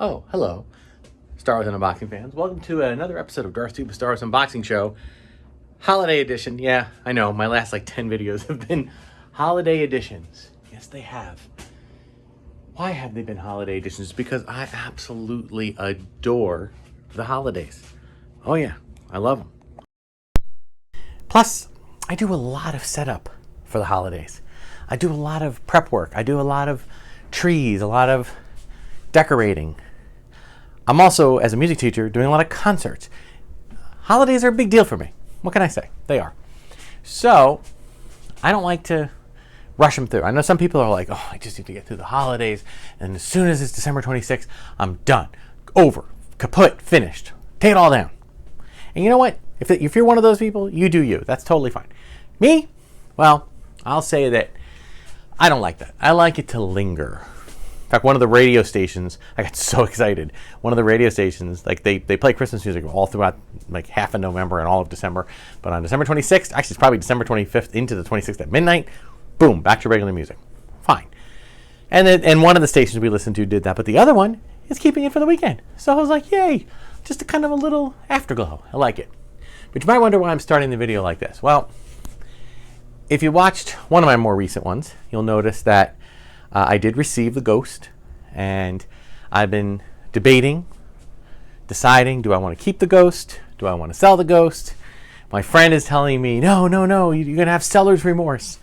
Oh, hello, Star Wars unboxing fans. Welcome to another episode of Darth Tuba Star Wars Unboxing Show. Holiday edition. Yeah, I know, my last 10 videos have been holiday editions. Yes, they have. Why have they been holiday editions? Because I absolutely adore the holidays. Oh yeah, I love them. Plus, I do a lot of setup for the holidays. I do a lot of prep work. I do a lot of trees, a lot of decorating. I'm also, as a music teacher, doing a lot of concerts. Holidays are a big deal for me. What can I say? They are. So, I don't like to rush them through. I know some people are like, oh, I just need to get through the holidays, and as soon as it's December 26th, I'm done. Over. Kaput. Finished. Take it all down. And you know what? If you're one of those people, you do you. That's totally fine. Me? Well, I'll say that I don't like that. I like it to linger. In fact, one of the radio stations, I got so excited. One of the radio stations, they play Christmas music all throughout half of November and all of December. But on December 26th, actually it's probably December 25th into the 26th at midnight, boom, back to regular music. Fine. And one of the stations we listened to did that, but the other one is keeping it for the weekend. So I was like, yay, just a kind of a little afterglow. I like it. But you might wonder why I'm starting the video like this. Well, if you watched one of my more recent ones, you'll notice that I did receive the Ghost, and I've been debating, deciding, do I want to keep the Ghost? Do I want to sell the Ghost? My friend is telling me, no, you're going to have seller's remorse.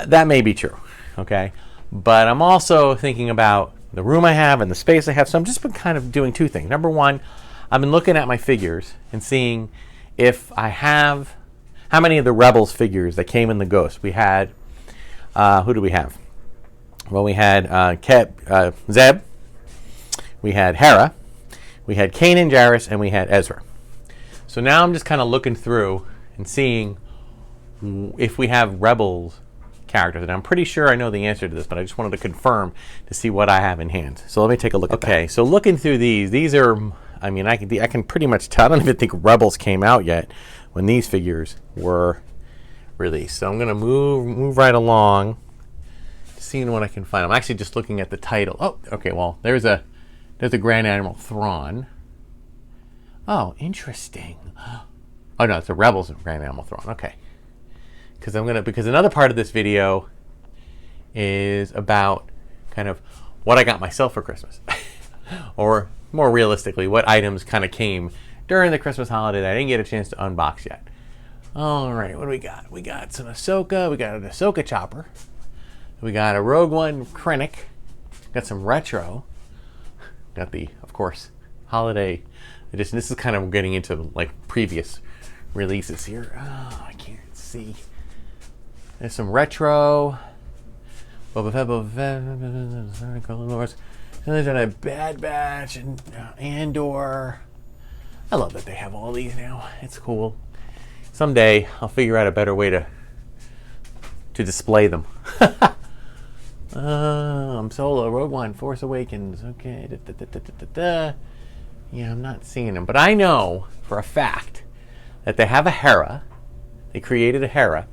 That may be true, okay? But I'm also thinking about the room I have and the space I have, so I'm just been kind of doing two things. Number one, I've been looking at my figures and seeing if I have, how many of the Rebels figures that came in the Ghost. We had, who do we have? Well, we had Zeb, we had Hera, we had Kanan Jarrus, and we had Ezra. So now I'm just kind of looking through and seeing if we have Rebels characters. And I'm pretty sure I know the answer to this, but I just wanted to confirm to see what I have in hand. So let me take a look at that. Okay, so looking through these are, I mean, I can pretty much tell. I don't even think Rebels came out yet when these figures were released. So I'm going to move right along, seeing what I can find. I'm actually just looking at the title. Oh, okay. Well, there's a Grand Admiral Thrawn. Oh, interesting. Oh no, it's the Rebels of Grand Admiral Thrawn. Okay. Because another part of this video is about kind of what I got myself for Christmas, or more realistically, what items kind of came during the Christmas holiday that I didn't get a chance to unbox yet. All right, what do we got? We got some Ahsoka. We got an Ahsoka chopper. We got a Rogue One Krennic. Got some retro. Got the, of course, holiday edition. This is kind of getting into previous releases here. Oh, I can't see. There's some retro. Boba Fett, and there's a Bad Batch and Andor. I love that they have all these now. It's cool. Someday I'll figure out a better way to display them. Solo, Rogue One, Force Awakens. Okay. Yeah, I'm not seeing them. But I know for a fact that they have a Hera. They created a Hera.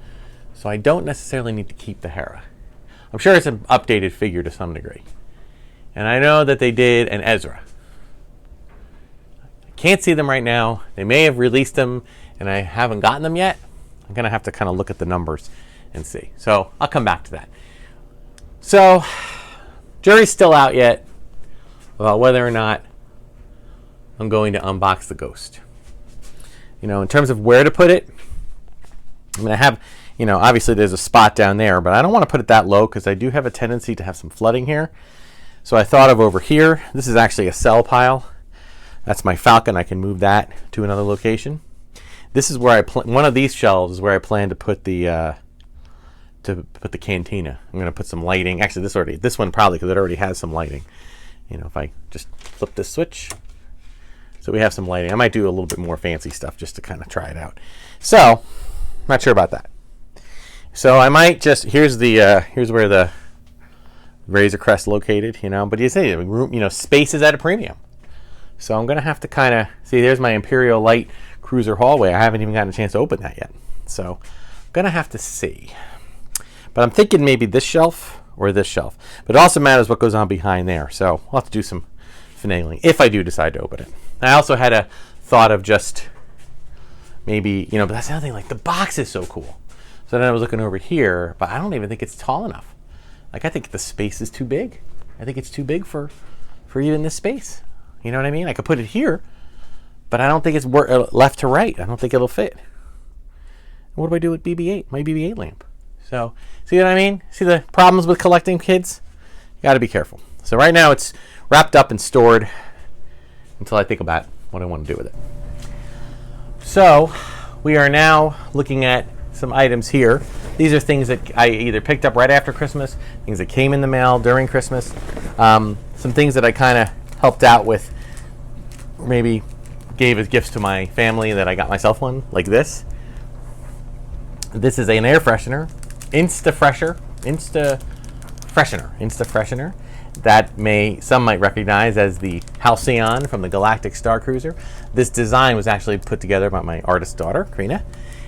So I don't necessarily need to keep the Hera. I'm sure it's an updated figure to some degree. And I know that they did an Ezra. I can't see them right now. They may have released them and I haven't gotten them yet. I'm going to have to kind of look at the numbers and see. So I'll come back to that. So, jury's still out yet about whether or not I'm going to unbox the Ghost. You know, in terms of where to put it, I mean, I have, obviously there's a spot down there, but I don't want to put it that low because I do have a tendency to have some flooding here. So I thought of over here. This is actually a cell pile. That's my Falcon. I can move that to another location. This is where one of these shelves is where I plan to put the cantina. I'm going to put some lighting. Actually, this one probably, because it already has some lighting. If I just flip this switch, so we have some lighting. I might do a little bit more fancy stuff just to kind of try it out. So, not sure about that. So I might just, here's where the Razor Crest located. But you say room, space is at a premium. So I'm going to have to kind of see. There's my Imperial Light Cruiser hallway. I haven't even gotten a chance to open that yet. So I'm going to have to see. But I'm thinking maybe this shelf or this shelf. But it also matters what goes on behind there. So we'll have to do some finagling if I do decide to open it. I also had a thought of just maybe, but that's the other thing, like the box is so cool. So then I was looking over here, but I don't even think it's tall enough. Like I think the space is too big. I think it's too big for even this space. You know what I mean? I could put it here, but I don't think it's left to right. I don't think it'll fit. What do I do with BB-8? My BB-8 lamp. So, see what I mean? See the problems with collecting, kids? You got to be careful. So right now it's wrapped up and stored until I think about what I want to do with it. So we are now looking at some items here. These are things that I either picked up right after Christmas, things that came in the mail during Christmas, some things that I kind of helped out with, or maybe gave as gifts to my family that I got myself one, like this. This is an air freshener, Insta Freshener, that some might recognize as the Halcyon from the Galactic Star Cruiser. This design was actually put together by my artist daughter, Karina,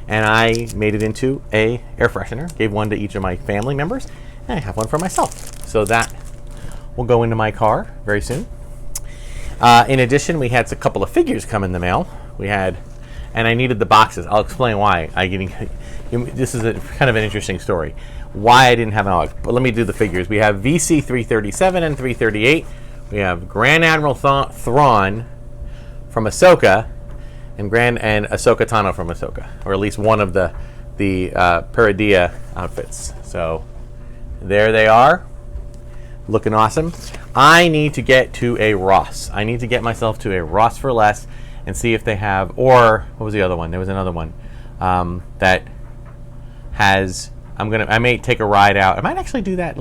and I made it into a air freshener, gave one to each of my family members, and I have one for myself. So that will go into my car very soon. In addition, we had a couple of figures come in the mail. And I needed the boxes. I'll explain why. This is kind of an interesting story. Why I didn't have an box. But let me do the figures. We have VC 337 and 338. We have Grand Admiral Thrawn from Ahsoka, and Ahsoka Tano from Ahsoka, or at least one of the Paradia outfits. So there they are, looking awesome. I need to get to a Ross. I need to get myself to a Ross for Less and see if they have, or what was the other one? There was another one that has. I may take a ride out. I might actually do that in a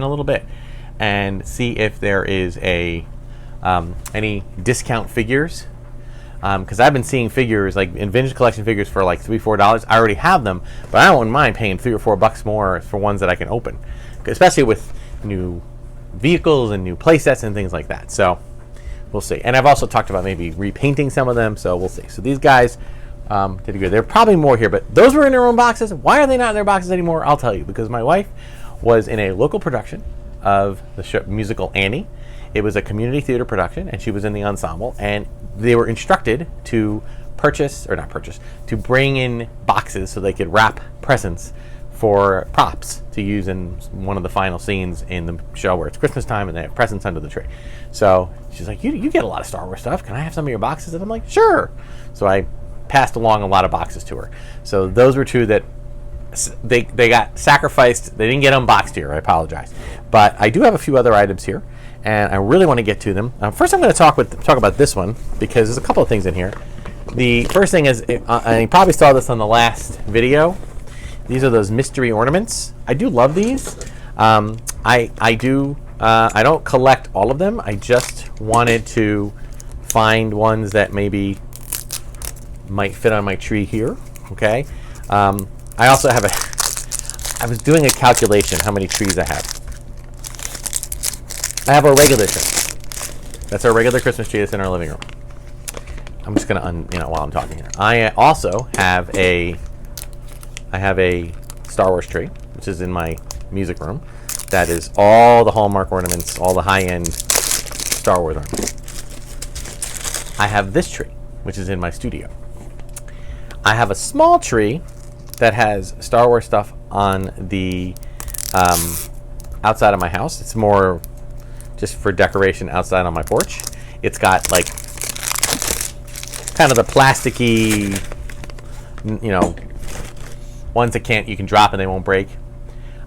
little bit, and see if there is any discount figures. Because I've been seeing figures like in vintage collection figures for like $3-4. I already have them, but I don't mind paying $3 or $4 more for ones that I can open, especially with new vehicles and new play sets and things like that. So we'll see. And I've also talked about maybe repainting some of them, so we'll see. So these guys did good. There are probably more here, but those were in their own boxes. Why are they not in their boxes anymore? I'll tell you. Because my wife was in a local production of the musical Annie. It was a community theater production, and she was in the ensemble, and they were instructed to to bring in boxes so they could wrap presents for props to use in one of the final scenes in the show where it's Christmas time and they have presents under the tree. So she's like, you get a lot of Star Wars stuff. Can I have some of your boxes? And I'm like, sure. So I passed along a lot of boxes to her. So those were two that they got sacrificed. They didn't get unboxed here. I apologize. But I do have a few other items here, and I really want to get to them. First, I'm going to talk about this one because there's a couple of things in here. The first thing is, and you probably saw this on the last video. These are those mystery ornaments. I do love these. I don't collect all of them. I just wanted to find ones that maybe might fit on my tree here. Okay. I also have I was doing a calculation how many trees I have. I have a regular tree. That's our regular Christmas tree that's in our living room. I'm just gonna while I'm talking here. I also have a Star Wars tree, which is in my music room. That is all the Hallmark ornaments, all the high-end Star Wars ornaments. I have this tree, which is in my studio. I have a small tree that has Star Wars stuff on the outside of my house. It's more just for decoration outside on my porch. It's got like kind of the plasticky, ones that you can drop and they won't break.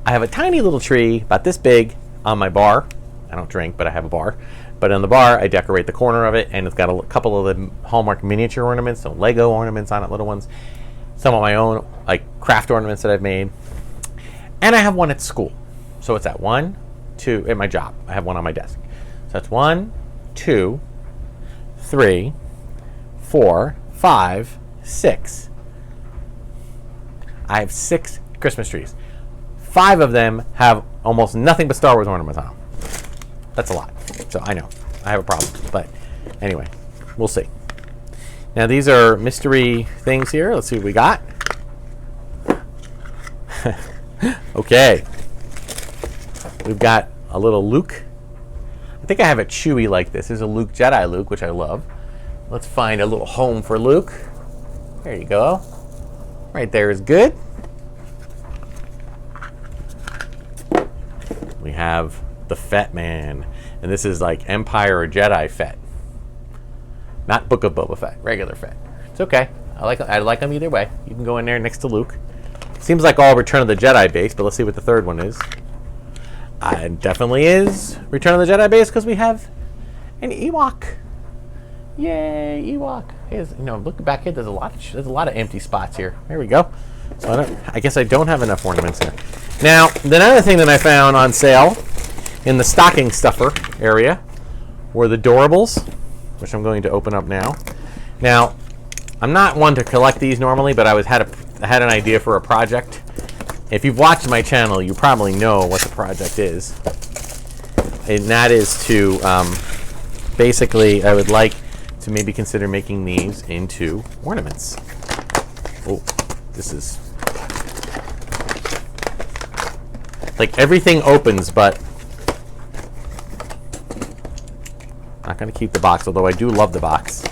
I have a tiny little tree about this big on my bar. I don't drink, but I have a bar. But on the bar, I decorate the corner of it, and it's got a couple of the Hallmark miniature ornaments, so Lego ornaments on it, little ones. Some of my own like craft ornaments that I've made. And I have one at school. So it's at 1, 2, at my job. I have one on my desk. So that's 1, 2, 3, 4, 5, 6. I have 6 Christmas trees. 5 of them have almost nothing but Star Wars ornaments on them. That's a lot. So I know. I have a problem. But anyway, we'll see. Now these are mystery things here. Let's see what we got. Okay. We've got a little Luke. I think I have a Chewie like this. There's a Luke, Jedi Luke, which I love. Let's find a little home for Luke. There you go. Right there is good. We have the Fett Man. And this is like Empire or Jedi Fett. Not Book of Boba Fett, regular Fett. It's okay. I like them either way. You can go in there next to Luke. Seems like all Return of the Jedi base, but let's see what the third one is. It definitely is Return of the Jedi base because we have an Ewok. Yay, Ewok! Look back here. There's a lot of empty spots here. There we go. So I guess I don't have enough ornaments there. Now, another thing that I found on sale in the stocking stuffer area were the Doorables, which I'm going to open up now. Now, I'm not one to collect these normally, but I had an idea for a project. If you've watched my channel, you probably know what the project is. And that is to, basically, I would like to maybe consider making these into ornaments. Oh, this is... like, everything opens, but... not going to keep the box, although I do love the box.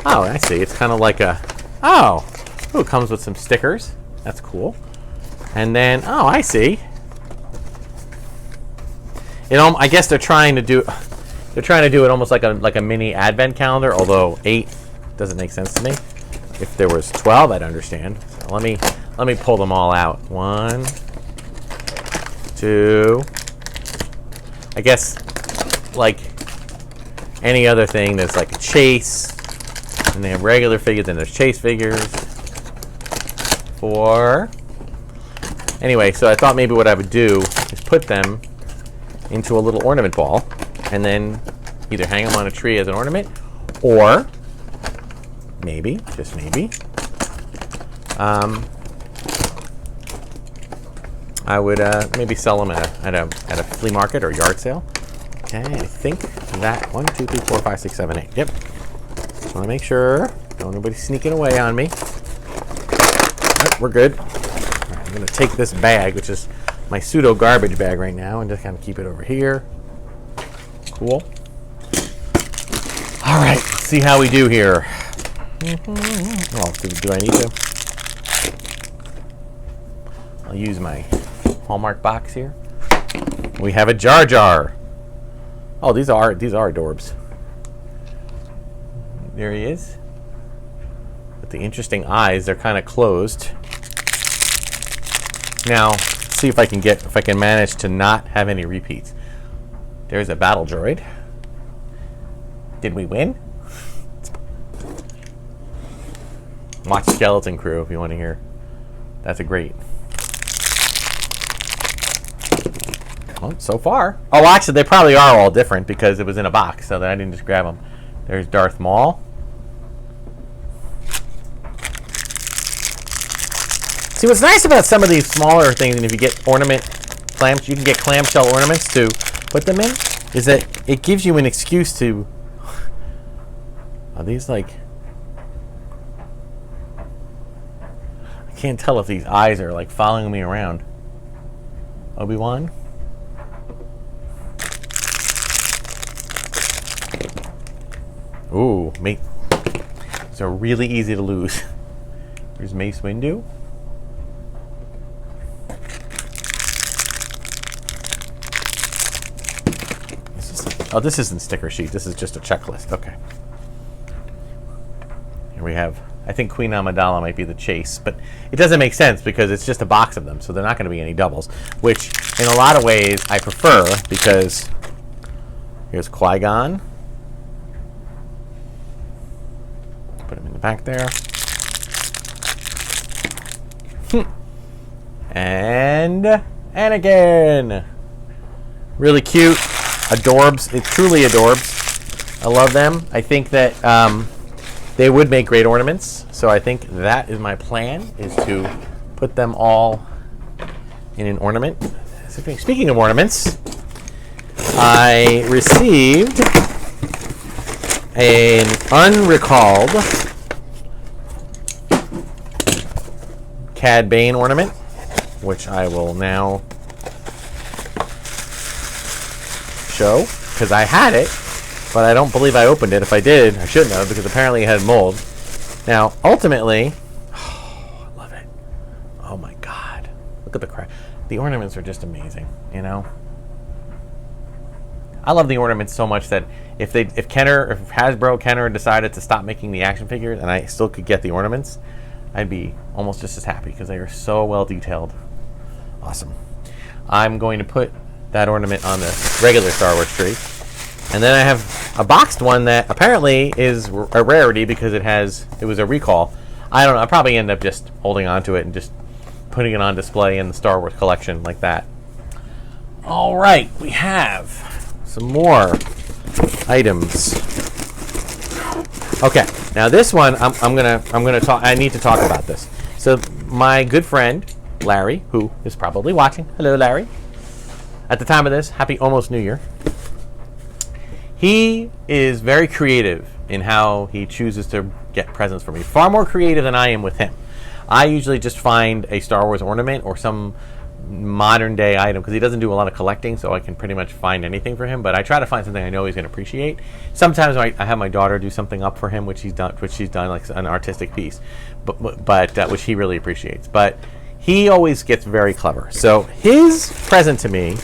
Oh, I see. It's kind of like a... oh! Ooh, it comes with some stickers. That's cool. And then... oh, I see. I guess they're trying to do... they're trying to do it almost like a mini advent calendar, although 8 doesn't make sense to me. If there was 12, I'd understand. So let me pull them all out. 1, 2... I guess, like any other thing, there's like a chase, and they have regular figures, and there's chase figures. 4. Anyway, so I thought maybe what I would do is put them into a little ornament ball, and then either hang them on a tree as an ornament, or maybe, just maybe, I would maybe sell them at a flea market or yard sale. Okay, I think that 1, 2, 3, 4, 5, 6, 7, 8. Yep. Just want to make sure don't nobody sneaking away on me. Right, we're good. Right, I'm gonna take this bag, which is my pseudo garbage bag right now, and just kind of keep it over here. Cool. All right, let's see how we do here. Well, do I need to? I'll use my Hallmark box here. We have a Jar Jar. Oh, these are adorbs. There he is. With the interesting eyes, they're kind of closed. Now, let's see if I can manage to not have any repeats. There's a battle droid. Did we win? Watch Skeleton Crew if you want to hear. That's a great. Well, so far. Oh, actually, they probably are all different because it was in a box, so that I didn't just grab them. There's Darth Maul. See, what's nice about some of these smaller things, and if you get you can get clamshell ornaments to put them in, is that it gives you an excuse to... are these like... I can't tell if these eyes are like following me around. Obi-Wan? Ooh, mate. These are really easy to lose. Here's Mace Windu. This isn't sticker sheet. This is just a checklist. Okay. Here we have, I think Queen Amidala might be the chase, but it doesn't make sense because it's just a box of them, so they're not going to be any doubles, which in a lot of ways I prefer because here's Qui-Gon. Put him in the back there. And Anakin. Really cute. Adorbs. It's truly adorbs. I love them. I think that they would make great ornaments. So I think that is my plan, is to put them all in an ornament. Speaking of ornaments, I received an unrecalled Cad Bane ornament, which I will now show because I had it, but I don't believe I opened it. If I did, I shouldn't have, because apparently it had mold. Now, ultimately, oh, I love it. Oh my God. Look at the crap. The ornaments are just amazing, you know? I love the ornaments so much that if Hasbro, Kenner decided to stop making the action figures and I still could get the ornaments, I'd be almost just as happy because they are so well detailed. Awesome. I'm going to put that ornament on the regular Star Wars tree. And then I have a boxed one that apparently is a rarity because it was a recall. I don't know. I'll probably end up just holding on to it and just putting it on display in the Star Wars collection like that. All right, we have some more items. Okay, now this one I'm gonna talk. I need to talk about this. So my good friend Larry, who is probably watching. Hello, Larry. At the time of this, happy almost New Year. He is very creative in how he chooses to get presents for me. Far more creative than I am with him. I usually just find a Star Wars ornament or some modern day item because he doesn't do a lot of collecting, so I can pretty much find anything for him. But I try to find something I know he's going to appreciate. Sometimes I have my daughter do something up for him, which she's done like an artistic piece, but which he really appreciates. But he always gets very clever. So his present to me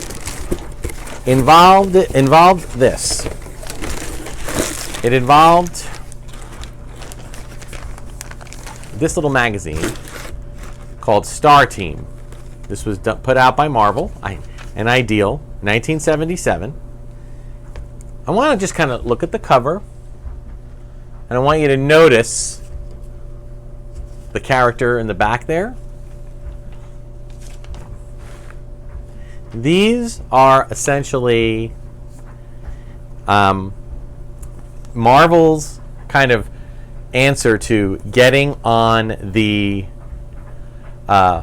involved this. It involved this little magazine called Star Team. This was put out by Marvel, an Ideal, 1977. I want to just kind of look at the cover, and I want you to notice the character in the back there. These are essentially Marvel's kind of answer to getting on the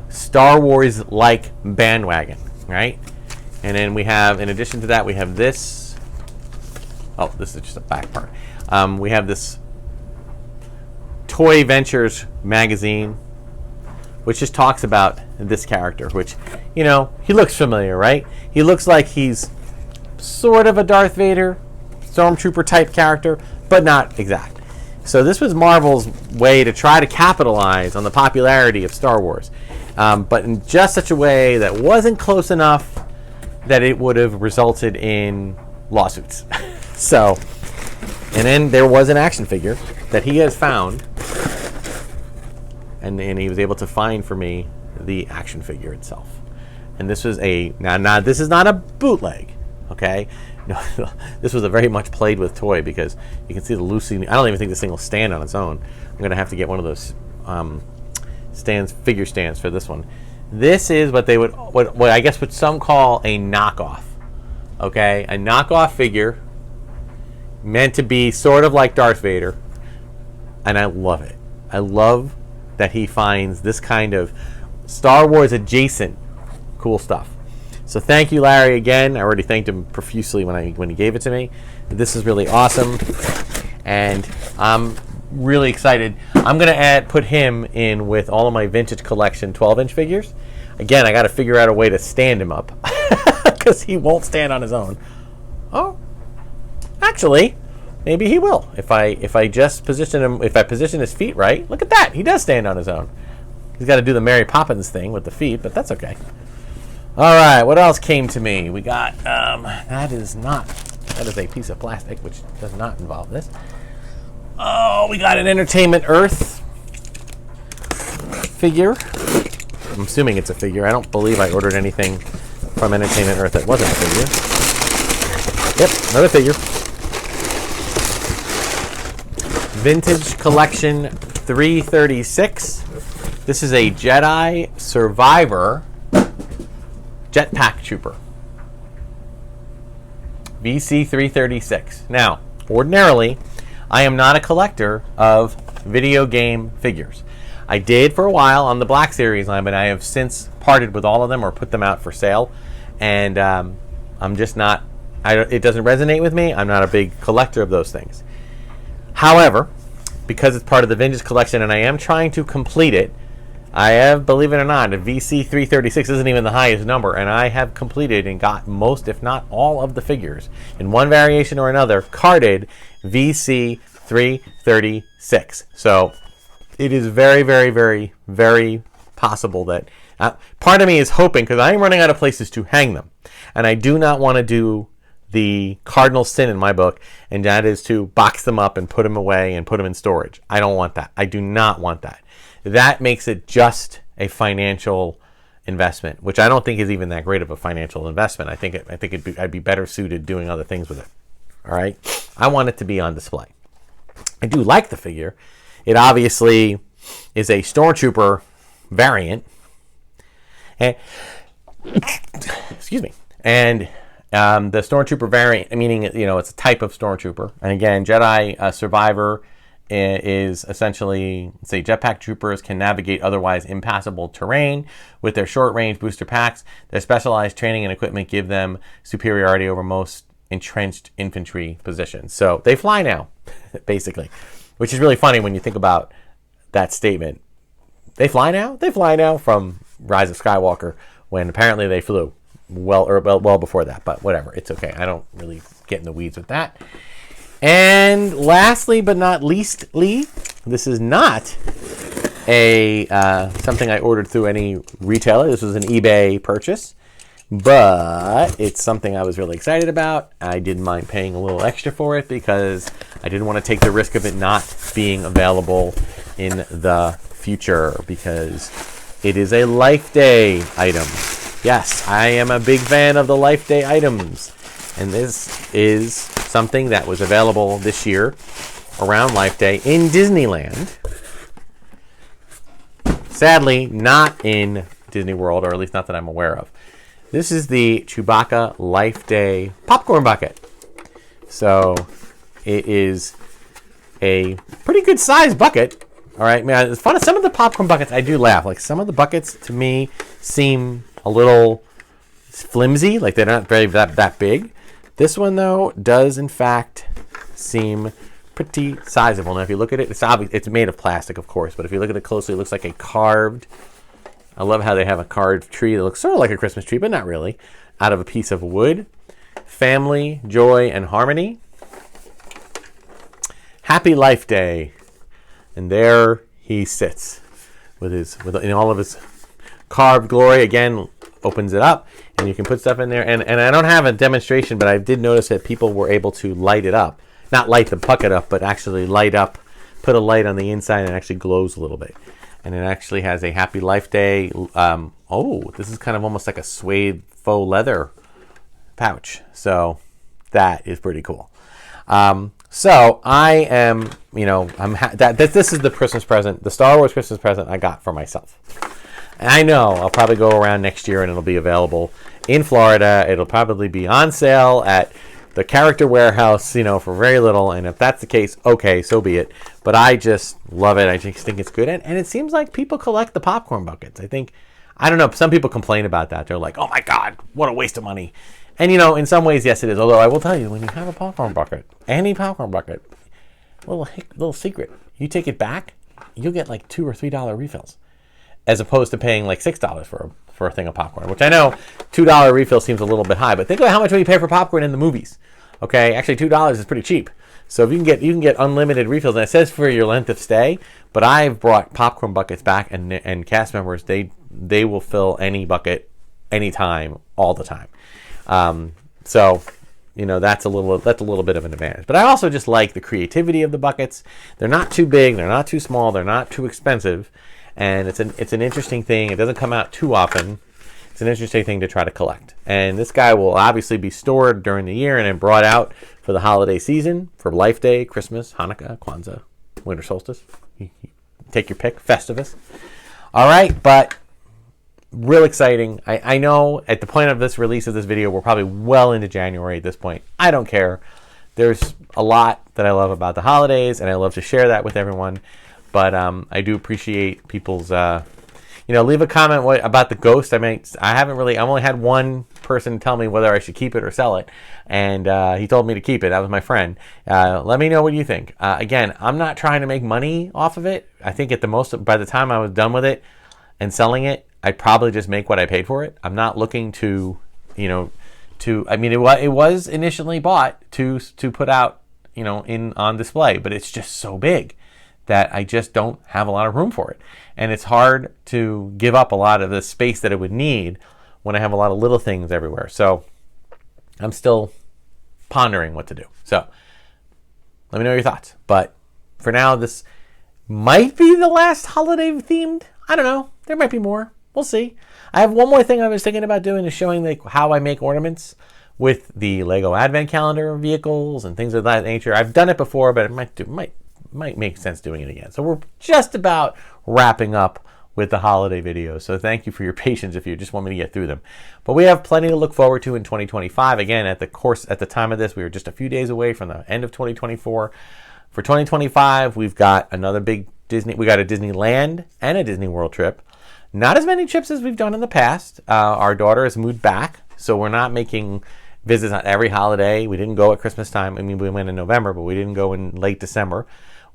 Star Wars-like bandwagon, right? And then we have, in addition to that, we have this. Oh, this is just a back part. We have this Toy Ventures magazine, which just talks about this character, which, you know, he looks familiar, right? He looks like he's sort of a Darth Vader, Stormtrooper type character, but not exact. So this was Marvel's way to try to capitalize on the popularity of Star Wars, but in just such a way that wasn't close enough that it would have resulted in lawsuits. So, and then there was an action figure that he has found, and he was able to find for me the action figure itself. And this was now this is not a bootleg, okay? No, this was a very much played with toy because you can see the loosely. I don't even think this thing will stand on its own. I'm going to have to get one of those figure stands for this one. This is what they what I guess what some call a knockoff. Okay, a knockoff figure meant to be sort of like Darth Vader, and I love it. I love that he finds this kind of Star Wars adjacent cool stuff. So thank you, Larry, again. I already thanked him profusely when he gave it to me. This is really awesome, and I'm really excited. I'm gonna put him in with all of my vintage collection 12-inch figures. Again, I got to figure out a way to stand him up because he won't stand on his own. Oh, actually, maybe he will if I just position him. If I position his feet right, look at that. He does stand on his own. He's got to do the Mary Poppins thing with the feet, but that's okay. All right, what else came to me? We got, that is a piece of plastic, which does not involve this. Oh, we got an Entertainment Earth figure. I'm assuming it's a figure. I don't believe I ordered anything from Entertainment Earth that wasn't a figure. Yep, another figure. Vintage Collection 336. This is a Jedi Survivor Jetpack Trooper. VC 336. Now, ordinarily, I am not a collector of video game figures. I did for a while on the Black Series line, but I have since parted with all of them or put them out for sale. And I'm just not, it doesn't resonate with me. I'm not a big collector of those things. However, because it's part of the vintage collection and I am trying to complete it, I have, believe it or not, a VC336 isn't even the highest number, and I have completed and got most, if not all, of the figures in one variation or another, carded VC336. So it is very, very, very, very possible that part of me is hoping, because I am running out of places to hang them, and I do not want to do the cardinal sin in my book, and that is to box them up and put them away and put them in storage. I don't want that. I do not want that. That makes it just a financial investment, which I don't think is even that great of a financial investment. I'd be better suited doing other things with it. All right, I want it to be on display. I do like the figure. It obviously is a Stormtrooper variant, and excuse me, and the Stormtrooper variant, meaning it's a type of Stormtrooper, and again, Jedi Survivor is essentially, say, jetpack troopers can navigate otherwise impassable terrain with their short-range booster packs. Their specialized training and equipment give them superiority over most entrenched infantry positions. So they fly now, basically, which is really funny when you think about that statement. They fly now? They fly now from Rise of Skywalker, when apparently they flew well before that, but whatever. It's okay. I don't really get in the weeds with that. And lastly, but not leastly, this is not a something I ordered through any retailer. This was an eBay purchase, but it's something I was really excited about. I didn't mind paying a little extra for it because I didn't want to take the risk of it not being available in the future, because it is a Life Day item. Yes, I am a big fan of the Life Day items. And this is something that was available this year around Life Day in Disneyland. Sadly, not in Disney World, or at least not that I'm aware of. This is the Chewbacca Life Day popcorn bucket. So it is a pretty good sized bucket. All right, man, it's fun. Some of the popcorn buckets, I do laugh. Like, some of the buckets to me seem a little flimsy, like they're not very that big. This one, though, does in fact seem pretty sizable. Now, if you look at it, it's made of plastic, of course, but if you look at it closely, it looks like a carved. I love how they have a carved tree that looks sort of like a Christmas tree, but not really, out of a piece of wood. Family, joy, and harmony. Happy Life Day. And there he sits in all of his carved glory. Again, opens it up, and you can put stuff in there. And I don't have a demonstration, but I did notice that people were able to light it up. Not light the bucket up, but actually put a light on the inside, and it actually glows a little bit. And it actually has a Happy Life Day. This is kind of almost like a suede faux leather pouch. So that is pretty cool. So I am, this is the Christmas present, the Star Wars Christmas present I got for myself. And I know I'll probably go around next year and it'll be available in Florida. It'll probably be on sale at the Character Warehouse, for very little. And if that's the case, okay, so be it. But I just love it. I just think it's good. And it seems like people collect the popcorn buckets. I don't know, some people complain about that. They're like, oh my God, what a waste of money. And, in some ways, yes, it is. Although I will tell you, when you have a popcorn bucket, any popcorn bucket, little secret, you take it back, you'll get like $2 or $3 refills, as opposed to paying like $6 for a thing of popcorn, which I know $2 refill seems a little bit high, but think about how much we pay for popcorn in the movies. Okay, actually $2 is pretty cheap. So if you can get unlimited refills, and it says for your length of stay, but I've brought popcorn buckets back, and cast members, they will fill any bucket, anytime, all the time. So that's a little bit of an advantage. But I also just like the creativity of the buckets. They're not too big, they're not too small, they're not too expensive, and it's an interesting thing. It doesn't come out too often. It's an interesting thing to try to collect. And this guy will obviously be stored during the year and then brought out for the holiday season, for Life Day, Christmas, Hanukkah, Kwanzaa, Winter Solstice. Take your pick, Festivus. All right, but real exciting. I know at the point of this release of this video, we're probably well into January at this point. I don't care. There's a lot that I love about the holidays, and I love to share that with everyone. But I do appreciate people's, leave a comment about the Ghost. I've only had one person tell me whether I should keep it or sell it, and he told me to keep it. That was my friend. Let me know what you think. Again, I'm not trying to make money off of it. I think at the most, by the time I was done with it, and selling it, I'd probably just make what I paid for it. I'm not looking to, I mean, it was initially bought to put out, on display, but it's just so big that I just don't have a lot of room for it. And it's hard to give up a lot of the space that it would need when I have a lot of little things everywhere. So I'm still pondering what to do. So let me know your thoughts. But for now, this might be the last holiday themed. I don't know. There might be more. We'll see. I have one more thing I was thinking about doing, is showing how I make ornaments with the Lego Advent Calendar vehicles and things of that nature. I've done it before, but it might make sense doing it again. So we're just about wrapping up with the holiday videos. So thank you for your patience if you just want me to get through them. But we have plenty to look forward to in 2025. Again, at the time of this, we were just a few days away from the end of 2024. For 2025, we've got another big we got a Disneyland and a Disney World trip. Not as many trips as we've done in the past. Our daughter has moved back, so we're not making visits on every holiday. We didn't go at Christmas time. I mean, we went in November, but we didn't go in late December.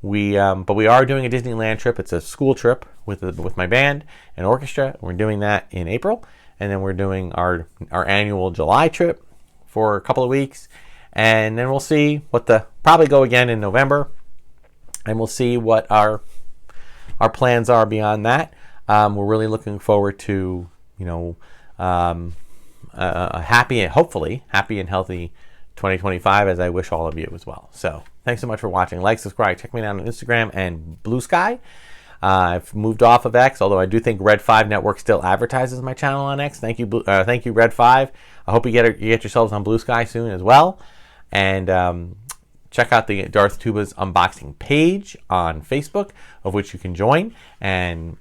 But we are doing a Disneyland trip. It's a school trip with my band and orchestra. We're doing that in April, and then we're doing our annual July trip for a couple of weeks, and then we'll see probably go again in November, and we'll see what our plans are beyond that. We're really looking forward to a hopefully happy and healthy 2025, as I wish all of you as well. So thanks so much for watching. Like, subscribe, check me out on Instagram and Bluesky. I've moved off of X, although I do think Red 5 Network still advertises my channel on X. Thank you, Red 5. I hope you get yourselves on Bluesky soon as well. And check out the Darth Tuba's unboxing page on Facebook, of which you can join and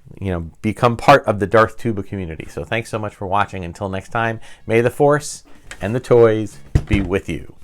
become part of the Darth Tuba community. So thanks so much for watching. Until next time, may the Force and the toys be with you.